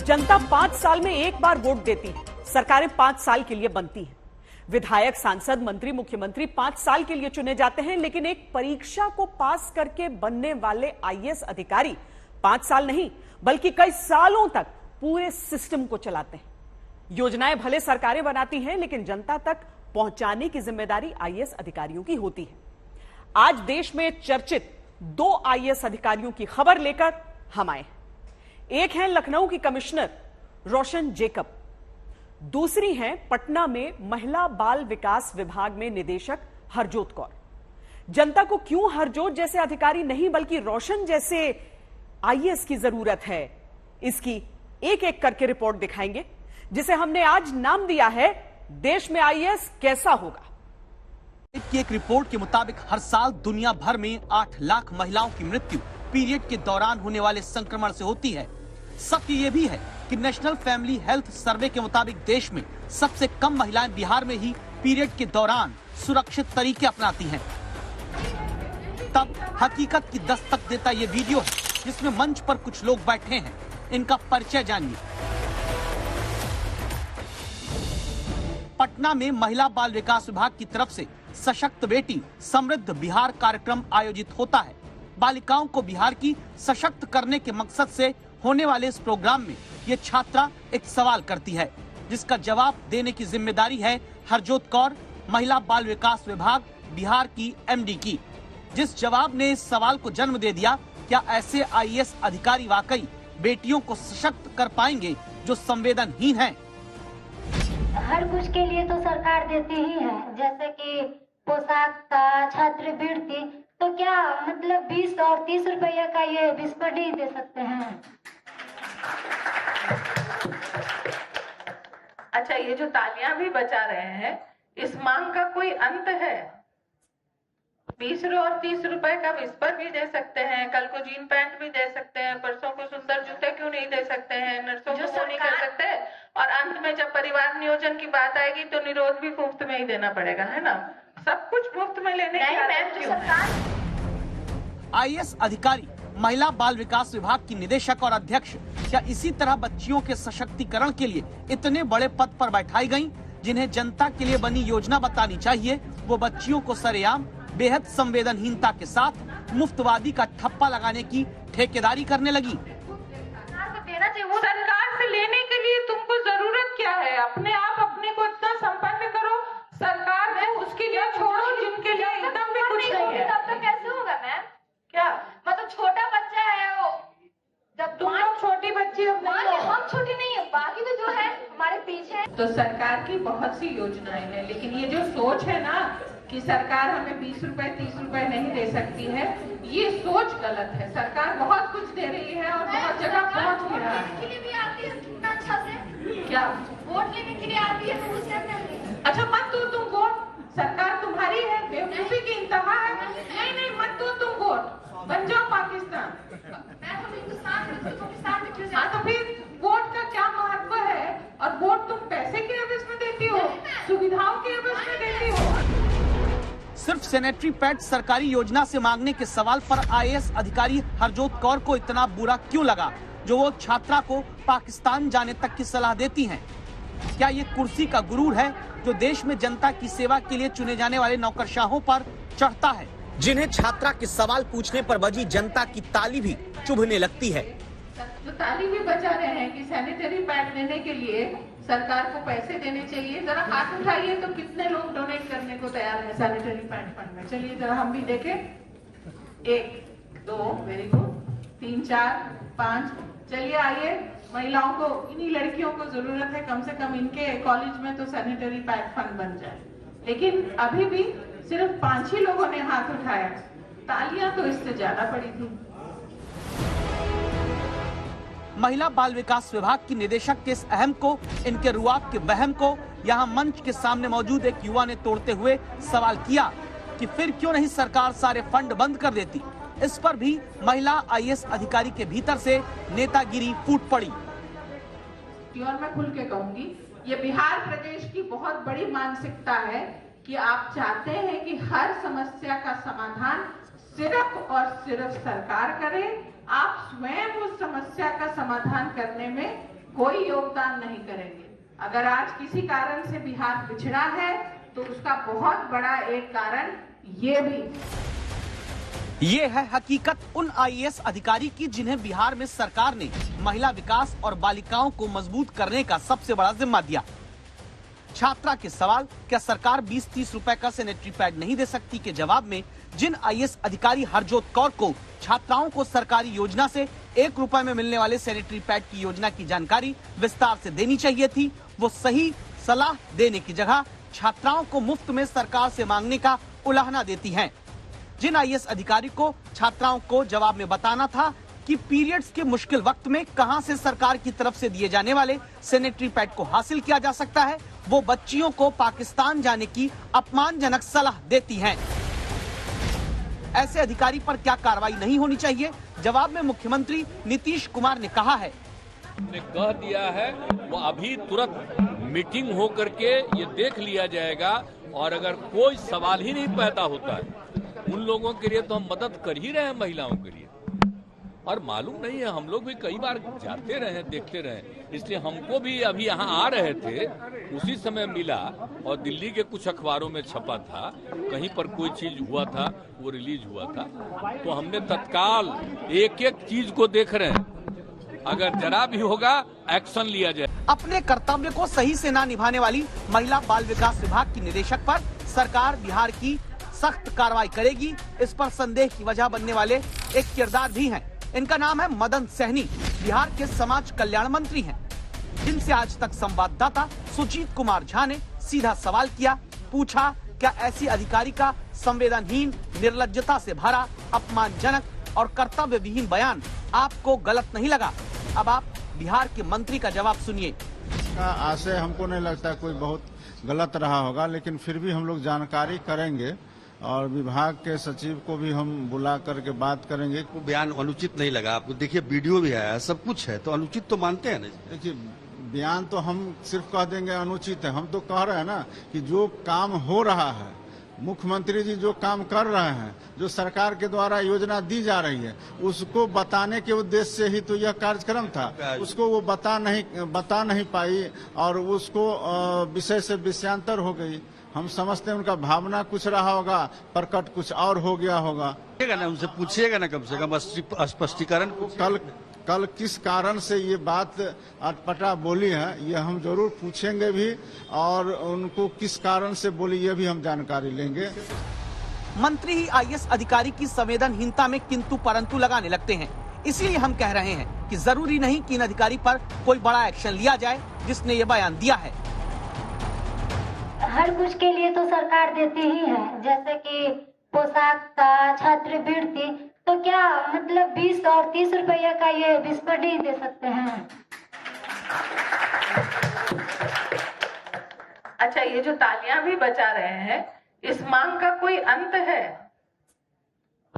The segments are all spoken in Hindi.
जनता 5 साल में एक बार वोट देती है, सरकारें 5 साल के लिए बनती हैं। विधायक, सांसद, मंत्री, मुख्यमंत्री 5 साल के लिए चुने जाते हैं, लेकिन एक परीक्षा को पास करके बनने वाले आईएएस अधिकारी 5 साल नहीं बल्कि कई सालों तक पूरे सिस्टम को चलाते हैं। योजनाएं भले सरकारें बनाती हैं, लेकिन जनता तक पहुंचाने की जिम्मेदारी आईएएस अधिकारियों की होती है। आज देश में चर्चित 2 आईएएस अधिकारियों की खबर लेकर हम आए। एक है लखनऊ की कमिश्नर रोशन जेकब, दूसरी है पटना में महिला बाल विकास विभाग में निदेशक हरजोत कौर। जनता को क्यों हरजोत जैसे अधिकारी नहीं बल्कि रोशन जैसे आईएएस की जरूरत है, इसकी एक एक करके रिपोर्ट दिखाएंगे, जिसे हमने आज नाम दिया है देश में आईएएस कैसा होगा। की एक रिपोर्ट के मुताबिक हर साल दुनिया भर में 8 लाख महिलाओं की मृत्यु पीरियड के दौरान होने वाले संक्रमण से होती है। सत्य ये भी है कि नेशनल फैमिली हेल्थ सर्वे के मुताबिक देश में सबसे कम महिलाएं बिहार में ही पीरियड के दौरान सुरक्षित तरीके अपनाती हैं। तब हकीकत की दस्तक देता ये वीडियो है, जिसमें मंच पर कुछ लोग बैठे हैं। इनका परिचय जानिए। पटना में महिला बाल विकास विभाग की तरफ से सशक्त बेटी समृद्ध बिहार कार्यक्रम आयोजित होता है। बालिकाओं को बिहार की सशक्त करने के मकसद से होने वाले इस प्रोग्राम में ये छात्रा एक सवाल करती है, जिसका जवाब देने की जिम्मेदारी है हरजोत कौर, महिला बाल विकास विभाग बिहार की एमडी की। जिस जवाब ने इस सवाल को जन्म दे दिया, क्या ऐसे आईएएस अधिकारी वाकई बेटियों को सशक्त कर पाएंगे जो संवेदनहीन हैं? हर कुछ के लिए तो सरकार देती ही है, जैसे कि पोशाक का, छात्रवृत्ति, तो क्या मतलब 20 और 30 रुपया का ये बिस्कुट ही दे सकते हैं? अच्छा, ये जो तालियां भी बजा रहे हैं, इस मांग का कोई अंत है? 20 और 30 रुपए का विस्पर भी दे सकते हैं, कल को जीन पैंट भी दे सकते हैं, परसों को सुंदर जूते क्यों नहीं दे सकते हैं, नर्सों को वो नहीं कर सकते, और अंत में जब परिवार नियोजन की बात आएगी तो निरोध भी मुफ्त में ही देना पड़ेगा, है ना? सब कुछ मुफ्त में लेने की आदत क्यों? आईएएस अधिकारी, महिला बाल विकास विभाग की निदेशक और अध्यक्ष क्या इसी तरह बच्चियों के सशक्तिकरण के लिए इतने बड़े पद पर बैठाई गयी, जिन्हें जनता के लिए बनी योजना बतानी चाहिए, वो बच्चियों को सरेआम बेहद संवेदनहीनता के साथ मुफ्तवादी का ठप्पा लगाने की ठेकेदारी करने लगी। सरकार से लेने के लिए तुमको जरूरत क्या है? अपने आप अपने को इतना संपन्न करो, सरकार है उसके लिए छोड़ो जिनके लिए एकदम भी कुछ नहीं है। तब तो कैसे होगा मैम? क्या मतलब छोटा बच्चा है वो, जब तुम लोग छोटी बच्ची हो, हम छोटी नहीं है, बाकी तो जो है हमारे पीछे है। तो सरकार की बहुत सी योजनाएं हैं, लेकिन ये जो सोच है ना कि सरकार हमें 20 रुपए 30 रुपए नहीं दे सकती है, ये सोच गलत है। सरकार बहुत कुछ दे रही है और बहुत जगह पहुंच भी रहा है। भी आती है कितना अच्छा से, क्या वोट लेने के लिए आती है तो उससे अच्छा मत दो तुम वोट, सरकार तुम्हारी है, बेवकूफी की इंतहा है। नहीं मत दो तुम वोट, बन जाओ पाकिस्तान। हाँ तो फिर वोट का क्या महत्व है? और वोट तुम पैसे के एवज में देती हो, सुविधाओं के एवज में देती हो। सिर्फ सैनिटरी पैड सरकारी योजना से मांगने के सवाल पर आईएएस अधिकारी हरजोत कौर को इतना बुरा क्यों लगा, जो वो छात्रा को पाकिस्तान जाने तक की सलाह देती हैं? क्या ये कुर्सी का गुरूर है जो देश में जनता की सेवा के लिए चुने जाने वाले नौकरशाहों पर चढ़ता है, जिन्हें छात्रा के सवाल पूछने पर बजी जनता की ताली भी चुभने लगती है? तो ताली भी बजा रहे हैं कि सैनिटरी पैड देने के लिए सरकार को पैसे देने चाहिए। जरा हाथ उठाइए तो कितने लोग डोनेट करने को तैयार हैं सैनिटरी पैड फंड में? चलिए जरा हम भी देखें। 1 2 वेरी गुड, 3 4 5, चलिए आइए। महिलाओं को, इन्हीं लड़कियों को जरूरत है, कम से कम इनके कॉलेज में तो सैनिटरी पैड फंड बन जाए। लेकिन अभी भी सिर्फ 5 ही लोगों ने हाथ उठाया, तालियां तो इससे ज्यादा पड़ी थी। महिला बाल विकास विभाग की निदेशक के इस अहम को, इनके रुआब के वहम को यहां मंच के सामने मौजूद एक युवा ने तोड़ते हुए सवाल किया कि फिर क्यों नहीं सरकार सारे फंड बंद कर देती। इस पर भी महिला आईएएस अधिकारी के भीतर से नेतागिरी फूट पड़ी। और मैं खुल के कहूंगी, ये बिहार प्रदेश की बहुत बड़ी मानसिकता है कि आप चाहते हैं कि हर समस्या का समाधान सिर्फ और सिर्फ सरकार करे, आप स्वयं उस समस्या का समाधान करने में कोई योगदान नहीं करेंगे। अगर आज किसी कारण से बिहार पिछड़ा है तो उसका बहुत बड़ा एक कारण ये है हकीकत उन आईएएस अधिकारी की जिन्हें बिहार में सरकार ने महिला विकास और बालिकाओं को मजबूत करने का सबसे बड़ा जिम्मा दिया। छात्रा के सवाल क्या सरकार 20-30 रुपए का सैनिटरी पैड नहीं दे सकती के जवाब में जिन आईएएस अधिकारी हरजोत कौर को छात्राओं को सरकारी योजना से 1 रुपए में मिलने वाले सैनिटरी पैड की योजना की जानकारी विस्तार से देनी चाहिए थी, वो सही सलाह देने की जगह छात्राओं को मुफ्त में सरकार से मांगने का उलाहना देती हैं। जिन आईएएस अधिकारी को छात्राओं को जवाब में बताना था कि पीरियड्स के मुश्किल वक्त में कहां से सरकार की तरफ से दिए जाने वाले सैनिटरी पैड को हासिल किया जा सकता है, वो बच्चियों को पाकिस्तान जाने की अपमानजनक सलाह देती हैं। ऐसे अधिकारी पर क्या कार्रवाई नहीं होनी चाहिए? जवाब में मुख्यमंत्री नीतीश कुमार ने कहा है, ने कह दिया है वो अभी तुरंत मीटिंग हो करके ये देख लिया जाएगा और अगर कोई सवाल ही नहीं पैदा होता है उन लोगों के लिए तो हम मदद कर ही रहे हैं, महिलाओं के लिए। और मालूम नहीं है, हम लोग भी कई बार जाते रहे, देखते रहे, इसलिए हमको भी अभी यहाँ आ रहे थे उसी समय मिला और दिल्ली के कुछ अखबारों में छपा था, कहीं पर कोई चीज हुआ था, वो रिलीज हुआ था, तो हमने तत्काल एक एक चीज को देख रहे हैं, अगर जरा भी होगा एक्शन लिया जाए। अपने कर्तव्य को सही से ना निभाने वाली महिला बाल विकास विभाग की निदेशक पर सरकार बिहार की सख्त कार्रवाई करेगी, इस पर संदेह की वजह बनने वाले एक किरदार भी हैं। इनका नाम है मदन सहनी, बिहार के समाज कल्याण मंत्री हैं, जिनसे आज तक संवाददाता सुजीत कुमार झा ने सीधा सवाल किया, पूछा क्या ऐसी अधिकारी का संवेदनहीन, निर्लज्जता से भरा, अपमानजनक और कर्तव्य विहीन बयान आपको गलत नहीं लगा? अब आप बिहार के मंत्री का जवाब सुनिए। आशय हमको नहीं लगता कोई बहुत गलत रहा होगा, लेकिन फिर भी हम लोग जानकारी करेंगे और विभाग के सचिव को भी हम बुला करके बात करेंगे। बयान अनुचित नहीं लगा आपको? देखिए वीडियो भी है, सब कुछ है, तो अनुचित तो मानते हैं ना? देखिए बयान तो हम सिर्फ कह देंगे अनुचित है, हम तो कह रहे हैं ना कि जो काम हो रहा है, मुख्यमंत्री जी जो काम कर रहे हैं, जो सरकार के द्वारा योजना दी जा रही है, उसको बताने के उद्देश्य से ही तो यह कार्यक्रम था। उसको वो बता नहीं पाई और उसको विषय से विषयांतर हो गई। हम समझते हैं उनका भावना कुछ रहा होगा, प्रकट कुछ और हो गया होगा। उनसे पूछिएगा ना कम से कम स्पष्टीकरण। कल किस कारण से ये बात अटपटा बोली है, ये हम जरूर पूछेंगे भी और उनको किस कारण से बोली ये भी हम जानकारी लेंगे। मंत्री ही आईएएस अधिकारी की संवेदनहीनता में किंतु परंतु लगाने लगते हैं, इसीलिए हम कह रहे हैं कि जरूरी नहीं कि इन अधिकारी पर कोई बड़ा एक्शन लिया जाए जिसने ये बयान दिया है। हर कुछ के लिए तो सरकार देती ही है, जैसे कि पोशाक का, छात्रवृत्ति, तो क्या मतलब 20 और 30 रुपया का ये बिस्कुट ही दे सकते हैं? अच्छा, ये जो तालियां भी बजा रहे हैं, इस मांग का कोई अंत है?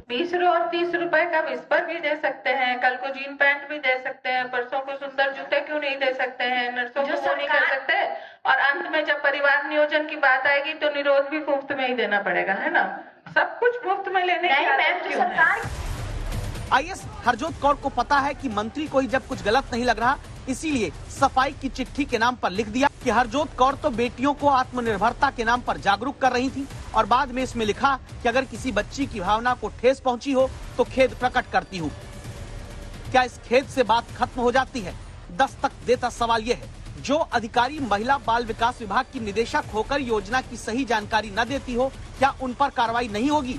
20 और 30 रुपए का बिस्कुट भी दे सकते हैं, कल को जीन पैंट भी दे सकते हैं, परसों को सुंदर जूते क्यों नहीं दे सकते हैं, नर्सों को वो नहीं कर सकते, और अंत में जब परिवार नियोजन की बात आएगी तो निरोध भी मुफ्त में ही देना पड़ेगा, है ना? सब कुछ मुफ्त में लेने की आदत क्यों है? आईएएस हरजोत कौर को पता है कि मंत्री को ही जब कुछ गलत नहीं लग रहा, इसीलिए सफाई की चिट्ठी के नाम पर लिख दिया कि हरजोत कौर तो बेटियों को आत्मनिर्भरता के नाम पर जागरूक कर रही थी, और बाद में इसमें लिखा कि अगर किसी बच्ची की भावना को ठेस पहुंची हो तो खेद प्रकट करती हूँ। क्या इस खेद से बात खत्म हो जाती है? दस्तक देता सवाल यह है, जो अधिकारी महिला बाल विकास विभाग की निदेशक होकर योजना की सही जानकारी न देती हो, क्या उन पर कार्रवाई नहीं होगी?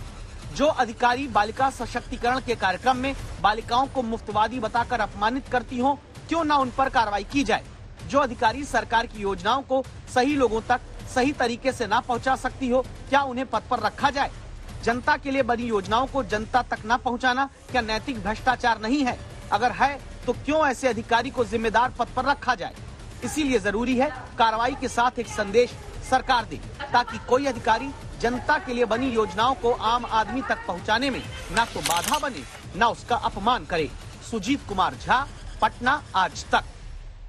जो अधिकारी बालिका सशक्तिकरण के कार्यक्रम में बालिकाओं को मुफ्तवादी बताकर अपमानित करती हो, क्यों न उन पर कार्रवाई की जाए? जो अधिकारी सरकार की योजनाओं को सही लोगों तक सही तरीके से ना पहुंचा सकती हो, क्या उन्हें पद पर रखा जाए? जनता के लिए बनी योजनाओं को जनता तक न पहुंचाना क्या नैतिक भ्रष्टाचार नहीं है? अगर है तो क्यों ऐसे अधिकारी को जिम्मेदार पद पर रखा जाए? इसीलिए जरूरी है कार्रवाई के साथ एक संदेश सरकार दे, ताकि कोई अधिकारी जनता के लिए बनी योजनाओं को आम आदमी तक पहुंचाने में न तो बाधा बने, न उसका अपमान करे। सुजीत कुमार झा, पटना, आज तक।